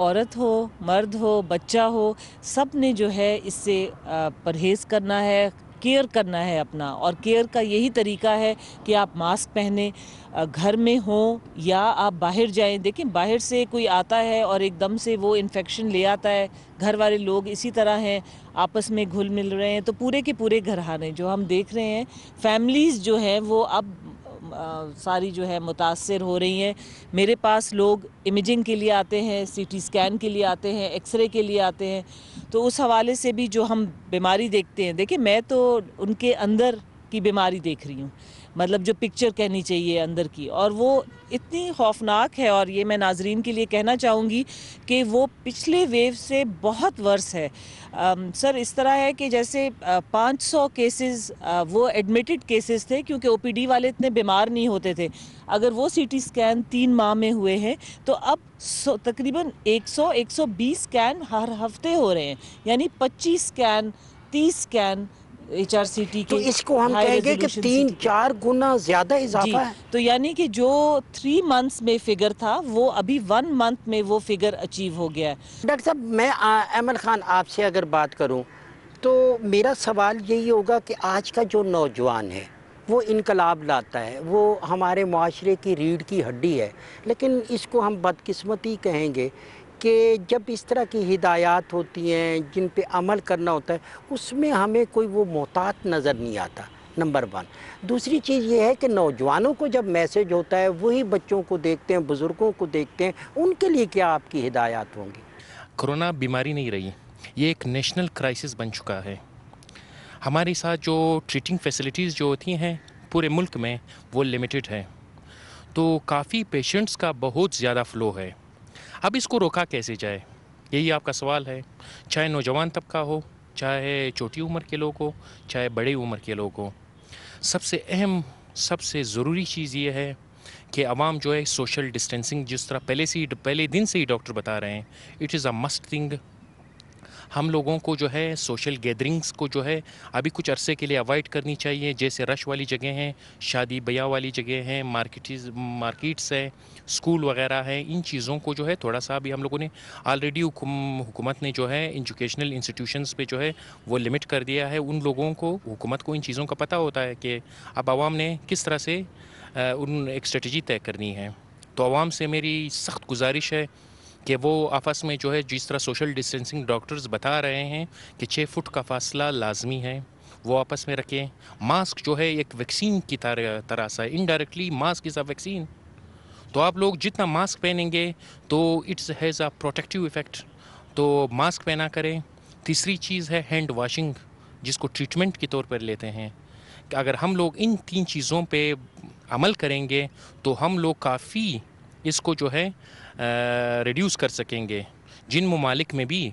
عورت ہو، مرد ہو، بچہ ہو، سب نے جو ہے اس سے پرہیز کرنا ہے، کیئر کرنا ہے اپنا، اور کیئر کا یہی طریقہ ہے کہ آپ ماسک پہنیں، گھر میں ہوں یا آپ باہر جائیں. دیکھیں باہر سے کوئی آتا ہے اور ایک دم سے وہ انفیکشن لے آتا ہے، گھر والے لوگ اسی طرح ہیں، آپس میں گھل مل رہے ہیں، تو پورے کے پورے گھرانے جو ہم دیکھ رہے ہیں، فیملیز جو ہیں وہ اب ساری جو ہے متاثر ہو رہی ہیں. میرے پاس لوگ امیجنگ کے لیے آتے ہیں، سی ٹی اسکین کے لیے آتے ہیں، ایکس رے کے لیے آتے ہیں. تو اس حوالے سے بھی جو ہم بیماری دیکھتے ہیں، دیکھیں میں تو ان کے اندر کی بیماری دیکھ رہی ہوں، مطلب جو پکچر کہنی چاہیے اندر کی، اور وہ اتنی خوفناک ہے. اور یہ میں ناظرین کے لیے کہنا چاہوں گی کہ وہ پچھلے ویو سے بہت ورس ہے. سر اس طرح ہے کہ جیسے 500 کیسز وہ ایڈمیٹڈ کیسز تھے، کیونکہ او پی ڈی والے اتنے بیمار نہیں ہوتے تھے. اگر وہ سی ٹی اسکین 3 ماہ میں ہوئے ہیں تو اب تقریباً 120 اسکین ہر ہفتے ہو رہے ہیں، یعنی 25 scan 30 scan H R C T تو کے، اس کو ہم ہائی کہیں گے کہ ریزولوشن سی ٹی کے. 3-4 گنا زیادہ جی، اضافہ ہے. تو یعنی کہ جو 3 منتھس میں فگر تھا وہ ابھی 1 منتھ میں وہ فگر اچیو ہو گیا ہے. ڈاکٹر صاحب میں ایمن خان آپ سے اگر بات کروں تو میرا سوال یہی ہوگا کہ آج کا جو نوجوان ہے وہ انقلاب لاتا ہے، وہ ہمارے معاشرے کی ریڑھ کی ہڈی ہے، لیکن اس کو ہم بدقسمتی کہیں گے کہ جب اس طرح کی ہدایات ہوتی ہیں جن پہ عمل کرنا ہوتا ہے اس میں ہمیں کوئی وہ محتاط نظر نہیں آتا، نمبر 1. دوسری چیز یہ ہے کہ نوجوانوں کو جب میسج ہوتا ہے وہی بچوں کو دیکھتے ہیں، بزرگوں کو دیکھتے ہیں، ان کے لیے کیا آپ کی ہدایات ہوں گی؟ کرونا بیماری نہیں رہی، یہ ایک نیشنل کرائسس بن چکا ہے. ہمارے ساتھ جو ٹریٹنگ فیسلٹیز جو ہوتی ہیں پورے ملک میں وہ لمیٹڈ ہے، تو کافی پیشنٹس کا بہت زیادہ فلو ہے. اب اس کو روکا کیسے جائے، یہی آپ کا سوال ہے. چاہے نوجوان طبقہ ہو، چاہے چھوٹی عمر کے لوگ ہو، چاہے بڑی عمر کے لوگ ہو، سب سے اہم سب سے ضروری چیز یہ ہے کہ عوام جو ہے سوشل ڈسٹینسنگ، جس طرح پہلے دن سے ہی ڈاکٹر بتا رہے ہیں، it is a must thing. ہم لوگوں کو جو ہے سوشل گیدرنگس کو جو ہے ابھی کچھ عرصے کے لیے اوائڈ کرنی چاہیے، جیسے رش والی جگہ ہیں، شادی بیاہ والی جگہ ہیں، مارکیٹس ہیں، اسکول وغیرہ ہیں. ان چیزوں کو جو ہے تھوڑا سا ابھی ہم لوگوں نے آلریڈی حکومت نے جو ہے ایجوکیشنل انسٹیٹیوشنس پہ جو ہے وہ لمٹ کر دیا ہے. ان لوگوں کو، حکومت کو ان چیزوں کا پتہ ہوتا ہے کہ اب عوام نے کس طرح سے ایک اسٹریٹجی طے کرنی ہے. تو عوام سے میری سخت گزارش ہے کہ وہ آپس میں جو ہے جس طرح سوشل ڈسٹینسنگ ڈاکٹرز بتا رہے ہیں کہ 6 فٹ کا فاصلہ لازمی ہے، وہ آپس میں رکھیں. ماسک جو ہے ایک ویکسین کی طرح سا، indirectly mask is a vaccine. تو آپ لوگ جتنا ماسک پہنیں گے تو it's has a protective effect, تو ماسک پہنا کریں. تیسری چیز ہے ہینڈ واشنگ، جس کو ٹریٹمنٹ کے طور پر لیتے ہیں. کہ اگر ہم لوگ ان 3 چیزوں پہ عمل کریں گے تو ہم لوگ کافی اس کو جو ہے ریڈیوس کر سکیں گے. جن ممالک میں بھی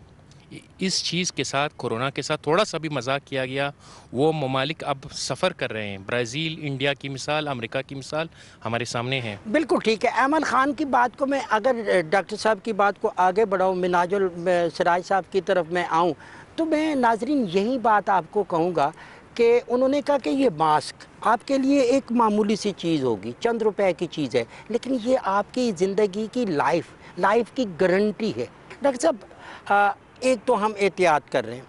اس چیز کے ساتھ، کورونا کے ساتھ تھوڑا سا بھی مذاق کیا گیا، وہ ممالک اب سفر کر رہے ہیں. برازیل، انڈیا کی مثال، امریکہ کی مثال ہمارے سامنے ہے. بالکل ٹھیک ہے. ایمن خان کی بات کو میں اگر ڈاکٹر صاحب کی بات کو آگے بڑھاؤں، مناج السراج صاحب کی طرف میں آؤں تو میں ناظرین یہی بات آپ کو کہوں گا کہ انہوں نے کہا کہ یہ ماسک آپ کے لیے ایک معمولی سی چیز ہوگی، چند روپے کی چیز ہے، لیکن یہ آپ کی زندگی کی لائف کی گارنٹی ہے. ڈاکٹر صاحب ایک تو ہم احتیاط کر رہے ہیں،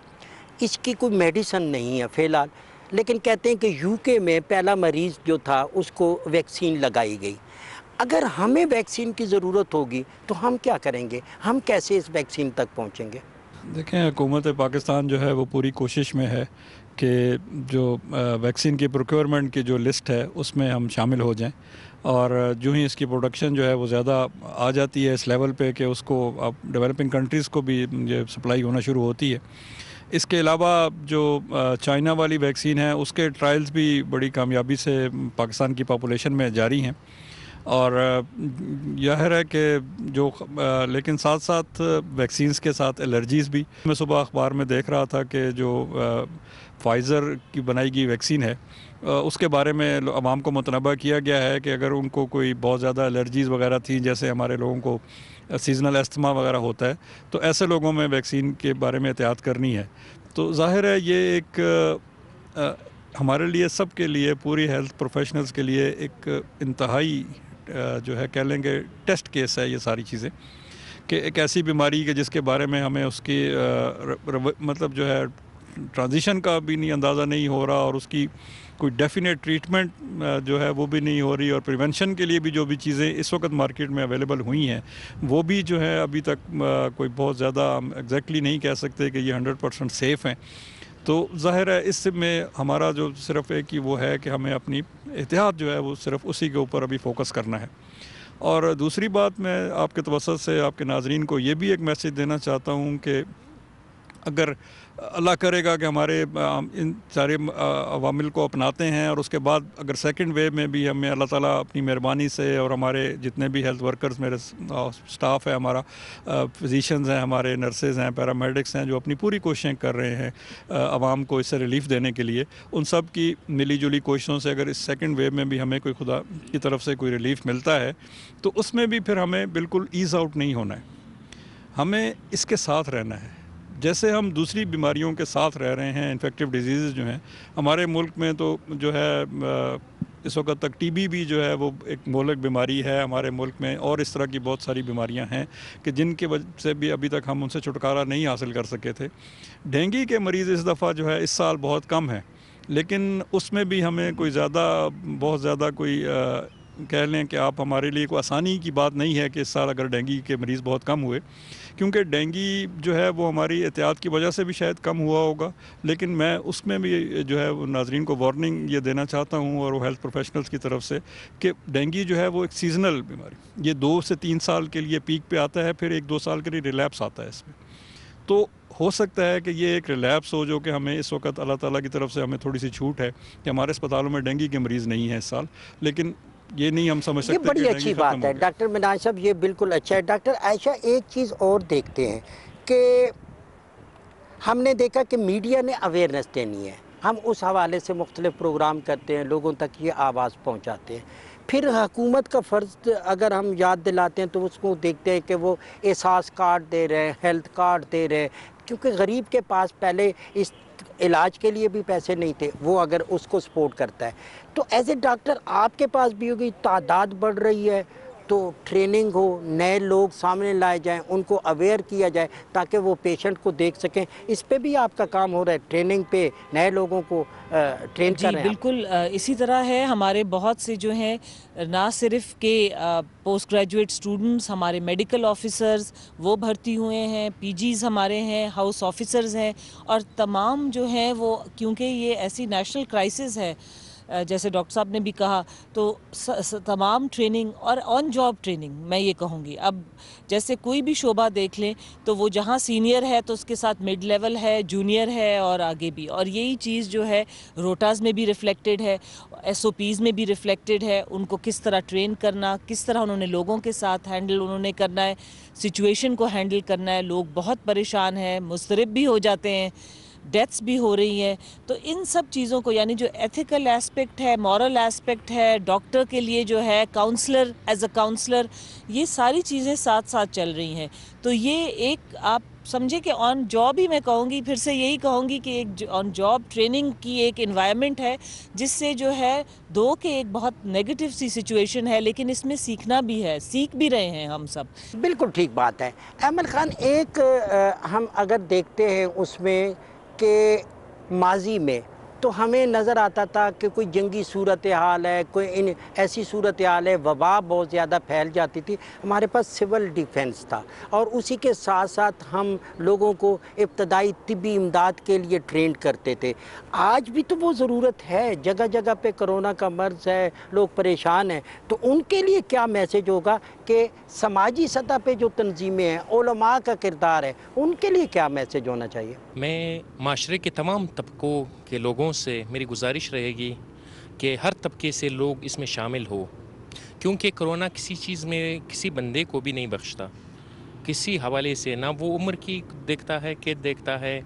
اس کی کوئی میڈیسن نہیں ہے فی الحال، لیکن کہتے ہیں کہ یو کے میں پہلا مریض جو تھا اس کو ویکسین لگائی گئی. اگر ہمیں ویکسین کی ضرورت ہوگی تو ہم کیا کریں گے؟ ہم کیسے اس ویکسین تک پہنچیں گے؟ دیکھیں حکومت پاکستان جو ہے وہ پوری کوشش میں ہے کہ جو ویکسین کی پروکیورمنٹ کی جو لسٹ ہے اس میں ہم شامل ہو جائیں، اور جو ہی اس کی پروڈکشن جو ہے وہ زیادہ آ جاتی ہے اس لیول پہ کہ اس کو اب ڈیولپنگ کنٹریز کو بھی یہ سپلائی ہونا شروع ہوتی ہے. اس کے علاوہ جو چائنا والی ویکسین ہے اس کے ٹرائلز بھی بڑی کامیابی سے پاکستان کی پاپولیشن میں جاری ہیں، اور ظاہر ہے کہ جو لیکن ساتھ ساتھ ویکسینز کے ساتھ الرجیز بھی. میں صبح اخبار میں دیکھ رہا تھا کہ جو فائزر کی بنائی گئی ویکسین ہے اس کے بارے میں عوام کو متنبہ کیا گیا ہے کہ اگر ان کو کوئی بہت زیادہ الرجیز وغیرہ تھیں، جیسے ہمارے لوگوں کو سیزنل استھما وغیرہ ہوتا ہے، تو ایسے لوگوں میں ویکسین کے بارے میں احتیاط کرنی ہے. تو ظاہر ہے یہ ایک ہمارے لیے، سب کے لیے، پوری ہیلتھ پروفیشنلز کے لیے ایک انتہائی جو ہے کہہ لیں گے ٹیسٹ کیس ہے یہ ساری چیزیں، کہ ایک ایسی بیماری کہ جس کے بارے میں ہمیں اس کی مطلب جو ہے ٹرانزیشن کا بھی نہیں اندازہ نہیں ہو رہا، اور اس کی کوئی ڈیفینیٹ ٹریٹمنٹ جو ہے وہ بھی نہیں ہو رہی، اور پریونشن کے لیے بھی جو بھی چیزیں اس وقت مارکیٹ میں اویلیبل ہوئی ہیں وہ بھی جو ہے ابھی تک کوئی بہت زیادہ ہم ایگزیکٹلی نہیں کہہ سکتے کہ یہ 100% سیف ہیں. تو ظاہر ہے اس میں ہمارا جو صرف ایک ہی وہ ہے کہ ہمیں اپنی احتیاط جو ہے وہ صرف اسی کے اوپر ابھی فوکس کرنا ہے. اور دوسری بات میں آپ کے توسط سے آپ کے ناظرین کو یہ بھی ایک میسیج دینا چاہتا ہوں کہ اگر اللہ کرے گا کہ ہمارے ان سارے عوامل کو اپناتے ہیں، اور اس کے بعد اگر سیکنڈ ویو میں بھی ہمیں اللہ تعالیٰ اپنی مہربانی سے، اور ہمارے جتنے بھی ہیلتھ ورکرز میرے سٹاف ہے، ہمارا فزیشینز ہیں، ہمارے نرسز ہیں، پیرامیڈکس ہیں، جو اپنی پوری کوششیں کر رہے ہیں عوام کو اس سے ریلیف دینے کے لیے، ان سب کی ملی جلی کوششوں سے اگر اس سیکنڈ ویو میں بھی ہمیں کوئی خدا کی طرف سے کوئی ریلیف ملتا ہے تو اس میں بھی پھر ہمیں بالکل ایز آؤٹ نہیں ہونا ہے، ہمیں اس کے ساتھ رہنا ہے. جیسے ہم دوسری بیماریوں کے ساتھ رہ رہے ہیں، انفیکٹیو ڈیزیزز جو ہیں ہمارے ملک میں، تو جو ہے اس وقت تک ٹی بی بھی جو ہے وہ ایک مہلک بیماری ہے ہمارے ملک میں، اور اس طرح کی بہت ساری بیماریاں ہیں کہ جن کی وجہ سے بھی ابھی تک ہم ان سے چھٹکارا نہیں حاصل کر سکے تھے. ڈینگی کے مریض اس دفعہ جو ہے اس سال بہت کم ہیں، لیکن اس میں بھی ہمیں کوئی بہت زیادہ کوئی کہہ لیں کہ آپ ہمارے لیے کوئی آسانی کی بات نہیں ہے کہ اس سال اگر ڈینگی کے مریض بہت کم ہوئے، کیونکہ ڈینگی جو ہے وہ ہماری احتیاط کی وجہ سے بھی شاید کم ہوا ہوگا. لیکن میں اس میں بھی جو ہے ناظرین کو وارننگ یہ دینا چاہتا ہوں، اور وہ ہیلتھ پروفیشنلز کی طرف سے، کہ ڈینگی جو ہے وہ ایک سیزنل بیماری، یہ 2 سے 3 سال کے لیے پیک پہ آتا ہے، پھر 1-2 سال کے لیے ریلیپس آتا ہے اس میں. تو ہو سکتا ہے کہ یہ ایک ریلیپس ہو، جو کہ ہمیں اس وقت اللہ تعالیٰ کی طرف سے ہمیں تھوڑی سی چھوٹ ہے کہ ہمارے اسپتالوں میں ڈینگی کے مریض نہیں ہیں اس سال، لیکن یہ نہیں ہم سمجھ سکتے. یہ بڑی اچھی بات ہے ڈاکٹر منہاج صاحب، یہ بالکل اچھا ہے. ڈاکٹر عائشہ، ایک چیز اور دیکھتے ہیں کہ ہم نے دیکھا کہ میڈیا نے اویئرنیس دینی ہے، ہم اس حوالے سے مختلف پروگرام کرتے ہیں، لوگوں تک یہ آواز پہنچاتے ہیں. پھر حکومت کا فرض اگر ہم یاد دلاتے ہیں تو اس کو دیکھتے ہیں کہ وہ احساس کارڈ دے رہے ہیں، ہیلتھ کارڈ دے رہے ہیں، کیونکہ غریب کے پاس پہلے اس علاج کے لیے بھی پیسے نہیں تھے، وہ اگر اس کو سپورٹ کرتا ہے. تو ایز اے ڈاکٹر آپ کے پاس بھی ہوگی، تعداد بڑھ رہی ہے تو ٹریننگ ہو، نئے لوگ سامنے لائے جائیں، ان کو اویئر کیا جائے تاکہ وہ پیشنٹ کو دیکھ سکیں. اس پہ بھی آپ کا کام ہو رہا ہے، ٹریننگ پہ نئے لوگوں کو ٹرین کر رہے ہیں. جی بالکل اسی طرح ہے. ہمارے بہت سے جو ہیں نہ صرف کہ پوسٹ گریجویٹ اسٹوڈنٹس، ہمارے میڈیکل آفیسرز وہ بھرتی ہوئے ہیں، پی جیز ہمارے ہیں، ہاؤس آفیسرز ہیں، اور تمام جو ہیں وہ، کیونکہ یہ ایسی نیشنل کرائسس ہے جیسے ڈاکٹر صاحب نے بھی کہا، تو تمام ٹریننگ اور آن جاب ٹریننگ میں یہ کہوں گی. اب جیسے کوئی بھی شعبہ دیکھ لیں تو وہ جہاں سینئر ہے تو اس کے ساتھ مڈ لیول ہے، جونیئر ہے، اور آگے بھی. اور یہی چیز جو ہے روٹاز میں بھی ریفلیکٹڈ ہے، ایس او پیز میں بھی ریفلیکٹڈ ہے. ان کو کس طرح ٹرین کرنا، کس طرح انہوں نے لوگوں کے ساتھ ہینڈل انہوں نے کرنا ہے، سچویشن کو ہینڈل کرنا ہے. لوگ بہت پریشان ہیں، مضطرب بھی ہو جاتے ہیں، ڈیتھس بھی ہو رہی ہیں. تو ان سب چیزوں کو، یعنی جو ایتھیکل ایسپیکٹ ہے، مورل ایسپیکٹ ہے، ڈاکٹر کے لیے جو ہے کاؤنسلر، ایز اے کاؤنسلر، یہ ساری چیزیں ساتھ ساتھ چل رہی ہیں. تو یہ ایک آپ سمجھے کہ آن جاب ہی میں کہوں گی، پھر سے یہی کہوں گی کہ ایک آن جاب ٹریننگ کی ایک انوائرمنٹ ہے جس سے جو ہے کہ ایک بہت نیگیٹو سی سچویشن ہے، لیکن اس میں سیکھنا بھی ہے، سیکھ بھی رہے ہیں ہم سب. بالکل ٹھیک بات ہے. ایمن خان، ایک ہم اگر دیکھتے ہیں اس میں کہ ماضی میں تو ہمیں نظر آتا تھا کہ کوئی جنگی صورتحال ہے، کوئی ایسی صورتحال ہے، وبا بہت زیادہ پھیل جاتی تھی، ہمارے پاس سول ڈیفنس تھا، اور اسی کے ساتھ ساتھ ہم لوگوں کو ابتدائی طبی امداد کے لیے ٹرینڈ کرتے تھے. آج بھی تو وہ ضرورت ہے، جگہ جگہ پہ کرونا کا مرض ہے، لوگ پریشان ہیں. تو ان کے لیے کیا میسج ہوگا کہ سماجی سطح پہ جو تنظیمیں ہیں، علماء کا کردار ہے، ان کے لیے کیا میسج ہونا چاہیے؟ میں معاشرے کے تمام طبقوں کے لوگوں سے میری گزارش رہے گی کہ ہر طبقے سے لوگ اس میں شامل ہو، کیونکہ کرونا کسی چیز میں کسی بندے کو بھی نہیں بخشتا کسی حوالے سے. نہ وہ عمر کی دیکھتا ہے، قید دیکھتا ہے،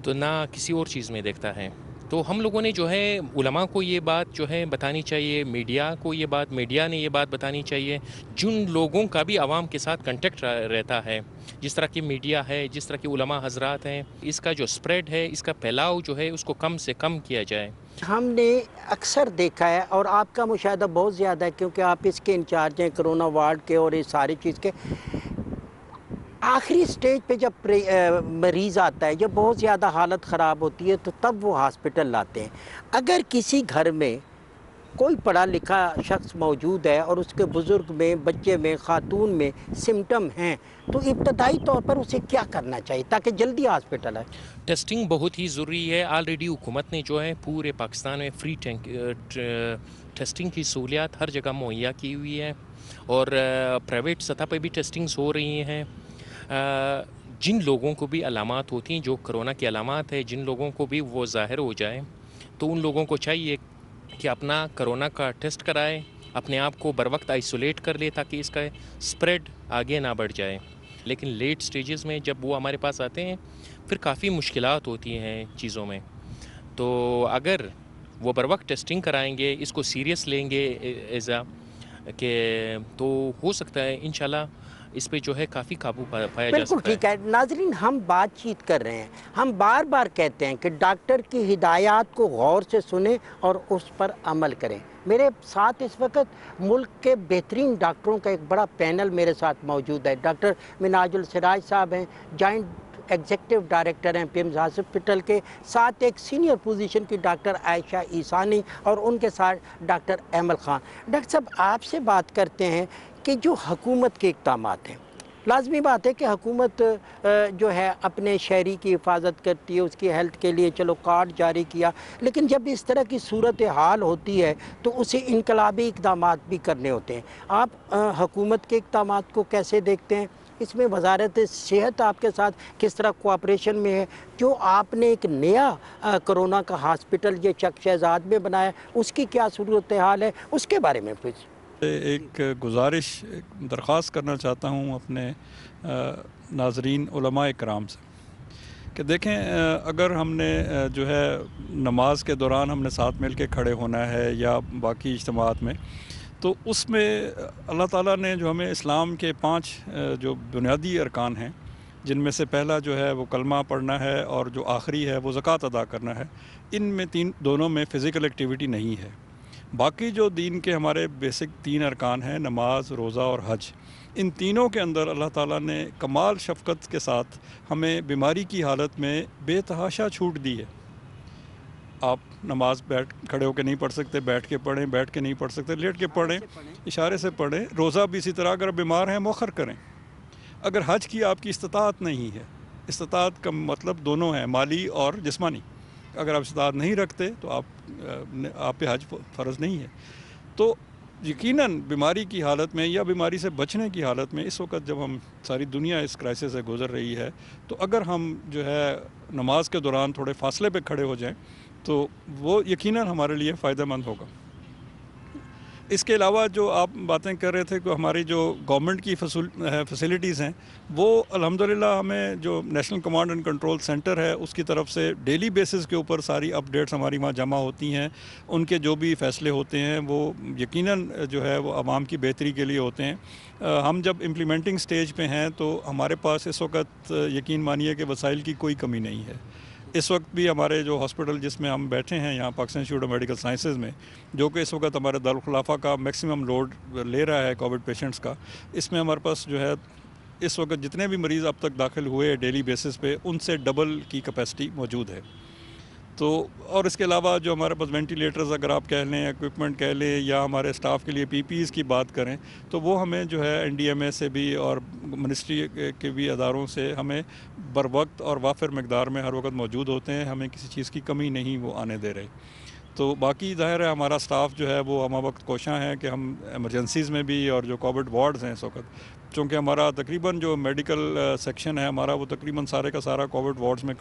تو نہ کسی اور چیز میں دیکھتا ہے. تو ہم لوگوں نے جو ہے علماء کو یہ بات جو ہے بتانی چاہیے، میڈیا نے یہ بات بتانی چاہیے، جن لوگوں کا بھی عوام کے ساتھ کنٹیکٹ رہتا ہے، جس طرح کی میڈیا ہے، جس طرح کی علماء حضرات ہیں. اس کا جو سپریڈ ہے، اس کا پھیلاؤ جو ہے، اس کو کم سے کم کیا جائے. ہم نے اکثر دیکھا ہے، اور آپ کا مشاہدہ بہت زیادہ ہے کیونکہ آپ اس کے انچارج ہیں، کرونا وارڈ کے اور اس ساری چیز کے. آخری سٹیج پہ جب مریض آتا ہے، جب بہت زیادہ حالت خراب ہوتی ہے تو تب وہ ہاسپٹل لاتے ہیں۔ اگر کسی گھر میں کوئی پڑھا لکھا شخص موجود ہے اور اس کے بزرگ میں، بچے میں، خاتون میں سمٹم ہیں تو ابتدائی طور پر اسے کیا کرنا چاہیے تاکہ جلدی ہاسپٹل آئے؟ ٹیسٹنگ بہت ہی ضروری ہے۔ آلریڈی حکومت نے جو ہے پورے پاکستان میں فری ٹیسٹنگ کی سہولیات ہر جگہ مہیا کی ہوئی ہے، اور پرائیویٹ سطح پہ بھی ٹیسٹنگز ہو رہی ہیں۔ جن لوگوں کو بھی علامات ہوتی ہیں، جو کرونا کی علامات ہے، جن لوگوں کو بھی وہ ظاہر ہو جائے تو ان لوگوں کو چاہیے کہ اپنا کرونا کا ٹیسٹ کرائے، اپنے آپ کو بر وقت آئسولیٹ کر لے تاکہ اس کا سپریڈ آگے نہ بڑھ جائے۔ لیکن لیٹ سٹیجز میں جب وہ ہمارے پاس آتے ہیں پھر کافی مشکلات ہوتی ہیں چیزوں میں، تو اگر وہ بر وقت ٹیسٹنگ کرائیں گے، اس کو سیریس لیں گے ایزا کہ تو ہو سکتا ہے انشاءاللہ اس پہ جو ہے کافی قابو پایا جا بالکل سکتا ہے۔ ٹھیک ہے ناظرین، ہم بات چیت کر رہے ہیں، ہم بار بار کہتے ہیں کہ ڈاکٹر کی ہدایات کو غور سے سنیں اور اس پر عمل کریں۔ میرے ساتھ اس وقت ملک کے بہترین ڈاکٹروں کا ایک بڑا پینل میرے ساتھ موجود ہے۔ ڈاکٹر مناج السراج صاحب ہیں، جوائنٹ ایگزیکٹو ڈائریکٹر ہیں پیمز ہاسپٹل کے، ساتھ ایک سینئر پوزیشن کی ڈاکٹر عائشہ عیسانی، اور ان کے ساتھ ڈاکٹر ایمل خان۔ ڈاکٹر صاحب، آپ سے بات کرتے ہیں کہ جو حکومت کے اقدامات ہیں، لازمی بات ہے کہ حکومت جو ہے اپنے شہری کی حفاظت کرتی ہے، اس کی ہیلتھ کے لیے چلو کارڈ جاری کیا، لیکن جب اس طرح کی صورتحال ہوتی ہے تو اسے انقلابی اقدامات بھی کرنے ہوتے ہیں۔ آپ حکومت کے اقدامات کو کیسے دیکھتے ہیں؟ اس میں وزارت صحت آپ کے ساتھ کس طرح کوآپریشن میں ہے؟ جو آپ نے ایک نیا کرونا کا ہاسپٹل یہ چک شہزاد میں بنایا، اس کی کیا صورتحال ہے، اس کے بارے میں کچھ؟ ایک گزارش درخواست کرنا چاہتا ہوں اپنے ناظرین علماء کرام سے کہ دیکھیں، اگر ہم نے جو ہے نماز کے دوران ہم نے ساتھ مل کے کھڑے ہونا ہے یا باقی اجتماعات میں، تو اس میں اللہ تعالیٰ نے جو ہمیں اسلام کے 5 جو بنیادی ارکان ہیں، جن میں سے پہلا جو ہے وہ کلمہ پڑھنا ہے اور جو آخری ہے وہ زکوٰۃ ادا کرنا ہے، ان میں دونوں میں فزیکل ایکٹیویٹی نہیں ہے۔ باقی جو دین کے ہمارے بیسک 3 ارکان ہیں، نماز، روزہ اور حج، ان تینوں کے اندر اللہ تعالیٰ نے کمال شفقت کے ساتھ ہمیں بیماری کی حالت میں بے تحاشا چھوٹ دی ہے۔ آپ نماز کھڑے ہو کے نہیں پڑھ سکتے، بیٹھ کے پڑھیں، بیٹھ کے نہیں پڑھ سکتے لیٹ کے پڑھیں، اشارے سے پڑھیں۔ روزہ بھی اسی طرح، اگر بیمار ہیں مؤخر کریں۔ اگر حج کی آپ کی استطاعت نہیں ہے، استطاعت کا مطلب دونوں ہیں، مالی اور جسمانی، اگر آپ استطاعت نہیں رکھتے تو آپ پہ حج فرض نہیں ہے۔ تو یقیناً بیماری کی حالت میں یا بیماری سے بچنے کی حالت میں، اس وقت جب ہم ساری دنیا اس کرائسس سے گزر رہی ہے، تو اگر ہم جو ہے نماز کے دوران تھوڑے فاصلے پہ کھڑے ہو جائیں تو وہ یقیناً ہمارے لیے فائدہ مند ہوگا۔ اس کے علاوہ جو آپ باتیں کر رہے تھے کہ ہماری جو گورنمنٹ کی فیسلٹیز ہیں، وہ الحمدللہ ہمیں جو national command and control centre ہے اس کی طرف سے ڈیلی بیسس کے اوپر ساری اپ ڈیٹس ہماری وہاں جمع ہوتی ہیں۔ ان کے جو بھی فیصلے ہوتے ہیں وہ یقیناً جو ہے وہ عوام کی بہتری کے لیے ہوتے ہیں۔ ہم جب امپلیمنٹنگ سٹیج پہ ہیں تو ہمارے پاس اس وقت یقین مانیے کہ وسائل کی کوئی کمی نہیں ہے۔ اس وقت بھی ہمارے جو ہاسپٹل جس میں ہم بیٹھے ہیں یہاں Pakistan institute of medical sciences میں، جو کہ اس وقت ہمارے دارالخلافہ کا میکسیمم لوڈ لے رہا ہے کووڈ پیشنٹس کا، اس میں ہمارے پاس جو ہے اس وقت جتنے بھی مریض اب تک داخل ہوئے ڈیلی بیسس پہ، ان سے ڈبل کی کیپیسٹی موجود ہے۔ تو اور اس کے علاوہ جو ہمارے پاس وینٹیلیٹرز اگر آپ کہہ لیں، ایکوپمنٹ کہہ لیں، یا ہمارے اسٹاف کے لیے پی پی ایز کی بات کریں، تو وہ ہمیں جو ہے این ڈی ایم اے سے بھی اور منسٹری کے بھی اداروں سے ہمیں بر وقت اور وافر مقدار میں ہر وقت موجود ہوتے ہیں، ہمیں کسی چیز کی کمی نہیں وہ آنے دے رہے۔ تو باقی ظاہر ہے ہمارا اسٹاف جو ہے وہ ہمہ وقت کوشاں ہے کہ ہم ایمرجنسیز میں بھی اور جو کووڈ وارڈز ہیں اس وقت، چونکہ ہمارا تقریباً جو میڈیکل سیکشن ہے ہمارا، وہ تقریباً سارے کا سارا کووڈ وارڈز میں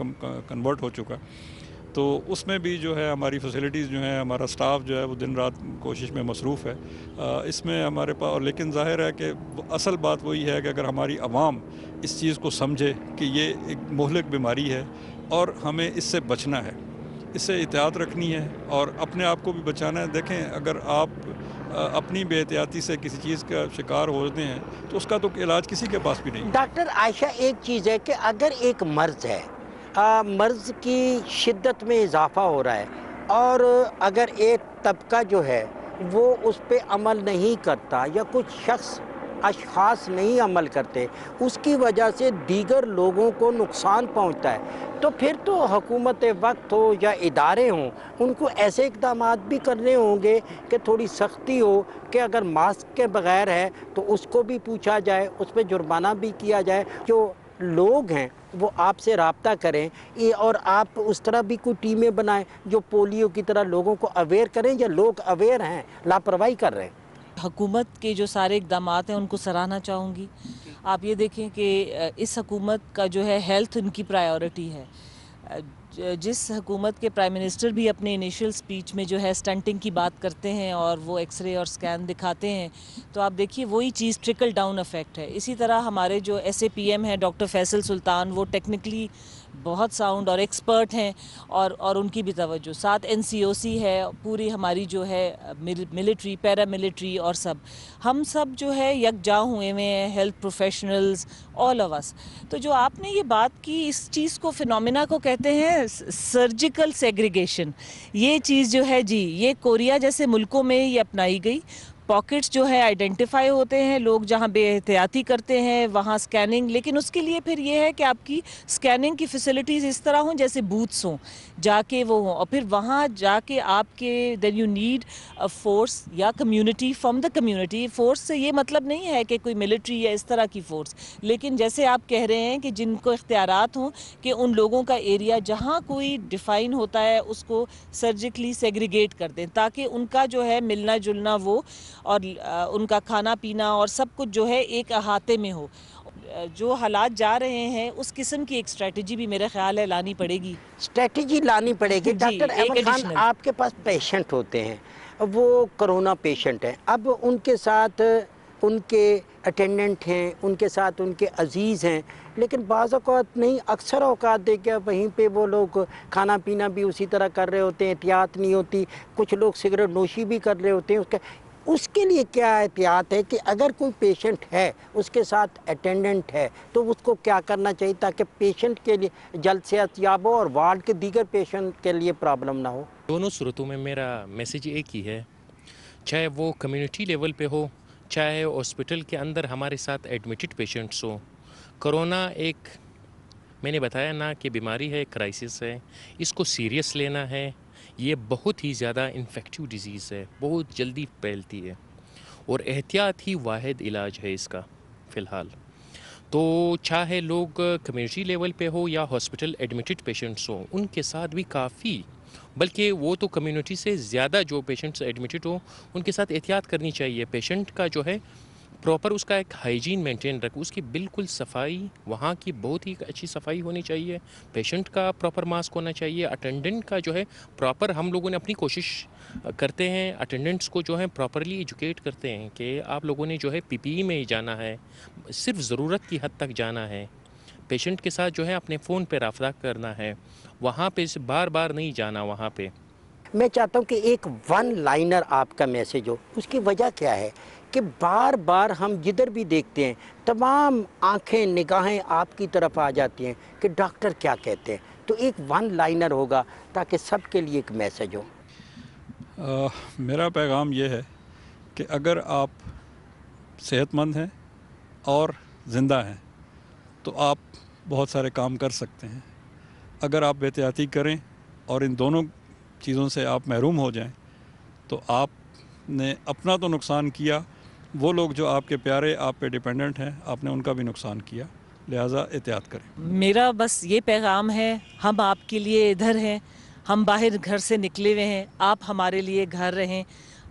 کنورٹ ہو چکا ہے، تو اس میں بھی جو ہے ہماری فیسلٹیز جو ہیں، ہمارا اسٹاف جو ہے وہ دن رات کوشش میں مصروف ہے اس میں ہمارے پاس۔ لیکن ظاہر ہے کہ اصل بات وہی ہے کہ اگر ہماری عوام اس چیز کو سمجھے کہ یہ ایک مہلک بیماری ہے اور ہمیں اس سے بچنا ہے، اس سے احتیاط رکھنی ہے اور اپنے آپ کو بھی بچانا ہے۔ دیکھیں، اگر آپ اپنی بے احتیاطی سے کسی چیز کا شکار ہوتے ہیں تو اس کا تو علاج کسی کے پاس بھی نہیں۔ ڈاکٹر عائشہ، ایک چیز ہے کہ اگر ایک مرض ہے، مرض کی شدت میں اضافہ ہو رہا ہے، اور اگر ایک طبقہ جو ہے وہ اس پہ عمل نہیں کرتا، یا کچھ شخص اشخاص نہیں عمل کرتے، اس کی وجہ سے دیگر لوگوں کو نقصان پہنچتا ہے، تو پھر تو حکومت وقت ہو یا ادارے ہوں، ان کو ایسے اقدامات بھی کرنے ہوں گے کہ تھوڑی سختی ہو کہ اگر ماسک کے بغیر ہے تو اس کو بھی پوچھا جائے، اس پہ جرمانہ بھی کیا جائے۔ جو لوگ ہیں وہ آپ سے رابطہ کریں، اور آپ اس طرح بھی کوئی ٹیمیں بنائیں جو پولیو کی طرح لوگوں کو اویئر کریں، یا لوگ اویئر ہیں لاپرواہی کر رہے ہیں۔ حکومت کے جو سارے اقدامات ہیں ان کو سراہنا چاہوں گی۔ آپ یہ دیکھیں کہ اس حکومت کا جو ہے ہیلتھ ان کی پرائیورٹی ہے۔ جس حکومت کے پرائم منسٹر بھی اپنے انیشل سپیچ میں جو ہے سٹنٹنگ کی بات کرتے ہیں اور وہ ایکس رے اور سکین دکھاتے ہیں، تو آپ دیکھیے وہی چیز ٹرکل ڈاؤن افیکٹ ہے۔ اسی طرح ہمارے جو ایس اے پی ایم ہیں ڈاکٹر فیصل سلطان، وہ ٹیکنیکلی بہت ساؤنڈ اور ایکسپرٹ ہیں، اور ان کی بھی توجہ، ساتھ این سی او سی ہے، پوری ہماری جو ہے ملٹری، پیرا ملٹری، اور ہم سب جو ہے یکجا ہوئے ہیں، ہیلتھ پروفیشنلز، آل آف اس۔ تو جو آپ نے یہ بات کی، اس چیز کو فینومینا کو کہتے ہیں سرجیکل سیگریگیشن۔ یہ چیز جو ہے جی، یہ کوریا جیسے ملکوں میں یہ اپنائی گئی۔ پاکٹس جو ہے آئیڈینٹیفائی ہوتے ہیں، لوگ جہاں بے احتیاطی کرتے ہیں وہاں سکیننگ، لیکن اس کے لیے پھر یہ ہے کہ آپ کی سکیننگ کی فیسلٹیز اس طرح ہوں جیسے بوتھس ہوں، جا کے وہ ہوں، اور پھر وہاں جا کے آپ کے دین یو نیڈ فورس یا community from the community. Force سے یہ مطلب نہیں ہے کہ کوئی ملٹری یا اس طرح کی فورس، لیکن جیسے آپ کہہ رہے ہیں کہ جن کو اختیارات ہوں کہ ان لوگوں کا ایریا جہاں کوئی ڈیفائن ہوتا ہے اس کو سرجیکلی سیگریگیٹ کر دیں، تاکہ ان کا جو ہے ملنا جلنا وہ اور ان کا کھانا پینا اور سب کچھ جو ہے ایک احاطے میں ہو۔ جو حالات جا رہے ہیں اس قسم کی ایک اسٹریٹجی بھی میرا خیال ہے لانی پڑے گی۔ اسٹریٹجی لانی پڑے گی۔ جی، ڈاکٹر ایک احمد خان، ایڈیشنل۔ آپ کے پاس پیشنٹ ہوتے ہیں، وہ کرونا پیشنٹ ہیں، اب ان کے ساتھ ان کے اٹینڈنٹ ہیں، ان کے ساتھ ان کے عزیز ہیں، لیکن بعض اوقات نہیں، اکثر اوقات دیکھیں وہیں پہ وہ لوگ کھانا پینا بھی اسی طرح کر رہے ہوتے ہیں، احتیاط نہیں ہوتی، کچھ لوگ سگریٹ نوشی بھی کر رہے ہوتے ہیں۔ اس کے لیے کیا احتیاط ہے کہ اگر کوئی پیشنٹ ہے، اس کے ساتھ اٹینڈنٹ ہے، تو اس کو کیا کرنا چاہیے تاکہ پیشنٹ کے لیے جلد صحت یاب ہو اور وارڈ کے دیگر پیشنٹ کے لیے پرابلم نہ ہو؟ دونوں صورتوں میں میرا میسیج ایک ہی ہے، چاہے وہ کمیونٹی لیول پہ ہو، چاہے ہاسپٹل کے اندر ہمارے ساتھ ایڈمیٹڈ پیشنٹس ہوں۔ کرونا ایک، میں نے بتایا نا کہ بیماری ہے، کرائسس ہے، اس کو سیریس لینا ہے۔ یہ بہت ہی زیادہ انفیکٹیو ڈیزیز ہے، بہت جلدی پھیلتی ہے، اور احتیاط ہی واحد علاج ہے اس کا فی الحال۔ تو چاہے لوگ کمیونٹی لیول پہ ہو یا ہاسپٹل ایڈمیٹڈ پیشنٹس ہوں، ان کے ساتھ بھی کافی، بلکہ وہ تو کمیونٹی سے زیادہ جو پیشنٹس ایڈمیٹڈ ہوں ان کے ساتھ احتیاط کرنی چاہیے۔ پیشنٹ کا جو ہے پراپر اس کا ایک ہائیجین مینٹین رکھ، اس کی بالکل صفائی، وہاں کی بہت ہی اچھی صفائی ہونی چاہیے، پیشنٹ کا پراپر ماسک ہونا چاہیے، اٹینڈنٹ کا جو ہے پراپر، ہم لوگوں نے اپنی کوشش کرتے ہیں، اٹینڈنٹس کو جو ہے پراپرلی ایجوکیٹ کرتے ہیں کہ آپ لوگوں نے جو ہے پی پی ای میں ہی جانا ہے، صرف ضرورت کی حد تک جانا ہے، پیشنٹ کے ساتھ جو ہے اپنے فون پہ رابطہ کرنا ہے، وہاں پہ بار بار نہیں جانا وہاں پہ۔ میں چاہتا ہوں کہ ایک ون لائنر آپ کا میسیج ہو۔ اس کی وجہ کیا ہے کہ بار بار ہم جدھر بھی دیکھتے ہیں تمام آنکھیں، نگاہیں آپ کی طرف آ جاتی ہیں کہ ڈاکٹر کیا کہتے ہیں، تو ایک ون لائنر ہوگا تاکہ سب کے لیے ایک میسیج ہو۔ میرا پیغام یہ ہے کہ اگر آپ صحت مند ہیں اور زندہ ہیں تو آپ بہت سارے کام کر سکتے ہیں۔ اگر آپ احتیاطی کریں اور ان دونوں چیزوں سے آپ محروم ہو جائیں تو آپ نے اپنا تو نقصان کیا، وہ لوگ جو آپ کے پیارے، آپ پہ ڈیپینڈنٹ ہیں، آپ نے ان کا بھی نقصان کیا، لہٰذا احتیاط کریں۔ میرا بس یہ پیغام ہے، ہم آپ کے لیے ادھر ہیں، ہم باہر گھر سے نکلے ہوئے ہیں، آپ ہمارے لیے گھر رہیں،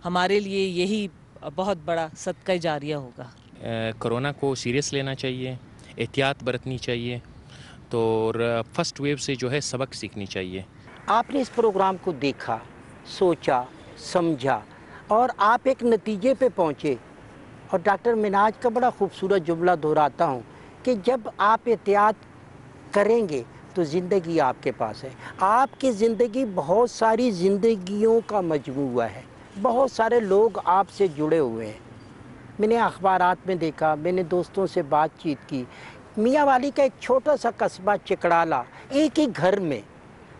ہمارے لیے یہی بہت بڑا صدقہ جاریہ ہوگا۔ کرونا کو سیریس لینا چاہیے، احتیاط برتنی چاہیے، تو فرسٹ ویو سے جو ہے سبق سیکھنی چاہیے۔ آپ نے اس پروگرام کو دیکھا، سوچا، سمجھا، اور آپ ایک نتیجے پہ پہنچے، اور ڈاکٹر منہاج کا بڑا خوبصورت جملہ دہراتا ہوں کہ جب آپ احتیاط کریں گے تو زندگی آپ کے پاس ہے۔ آپ کی زندگی بہت ساری زندگیوں کا مجموعہ ہے، بہت سارے لوگ آپ سے جڑے ہوئے ہیں۔ میں نے اخبارات میں دیکھا، میں نے دوستوں سے بات چیت کی، میاں والی کا ایک چھوٹا سا قصبہ چکڑالہ، ایک ہی گھر میں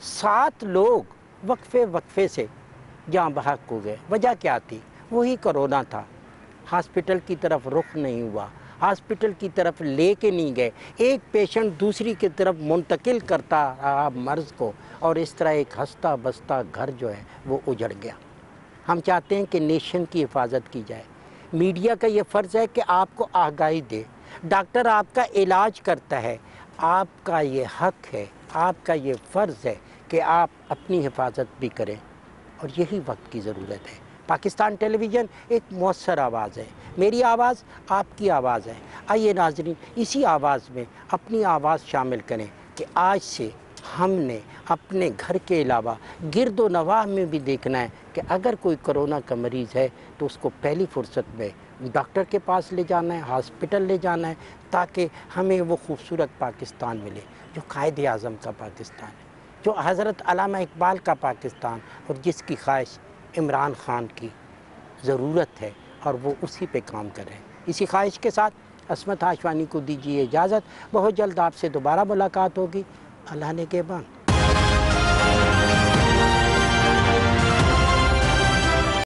7 لوگ وقفے سے جاں بحق ہو گئے۔ وجہ کیا تھی؟ وہی کرونا تھا۔ ہاسپٹل کی طرف رخ نہیں ہوا، ہاسپٹل کی طرف لے کے نہیں گئے، ایک پیشنٹ دوسری کی طرف منتقل کرتا رہا مرض کو، اور اس طرح ایک ہنستا بستا گھر جو ہے وہ اجڑ گیا۔ ہم چاہتے ہیں کہ نیشن کی حفاظت کی جائے، میڈیا کا یہ فرض ہے کہ آپ کو آگاہی دے، ڈاکٹر آپ کا علاج کرتا ہے، آپ کا یہ حق ہے، آپ کا یہ فرض ہے کہ آپ اپنی حفاظت بھی کریں، اور یہی وقت کی ضرورت ہے۔ پاکستان ٹیلی ویژن ایک مؤثر آواز ہے، میری آواز آپ کی آواز ہے۔ آئیے ناظرین، اسی آواز میں اپنی آواز شامل کریں کہ آج سے ہم نے اپنے گھر کے علاوہ گرد و نواح میں بھی دیکھنا ہے کہ اگر کوئی کرونا کا مریض ہے تو اس کو پہلی فرصت میں ڈاکٹر کے پاس لے جانا ہے، ہاسپٹل لے جانا ہے، تاکہ ہمیں وہ خوبصورت پاکستان ملے جو قائد اعظم کا پاکستان ہے، جو حضرت علامہ اقبال کا پاکستان، اور جس کی خواہش عمران خان کی ضرورت ہے، اور وہ اسی پہ کام کر رہے ہیں۔ اسی خواہش کے ساتھ عصمت ہاشوانی کو دیجیے اجازت، بہت جلد آپ سے دوبارہ ملاقات ہوگی۔ اللہ نگہبان۔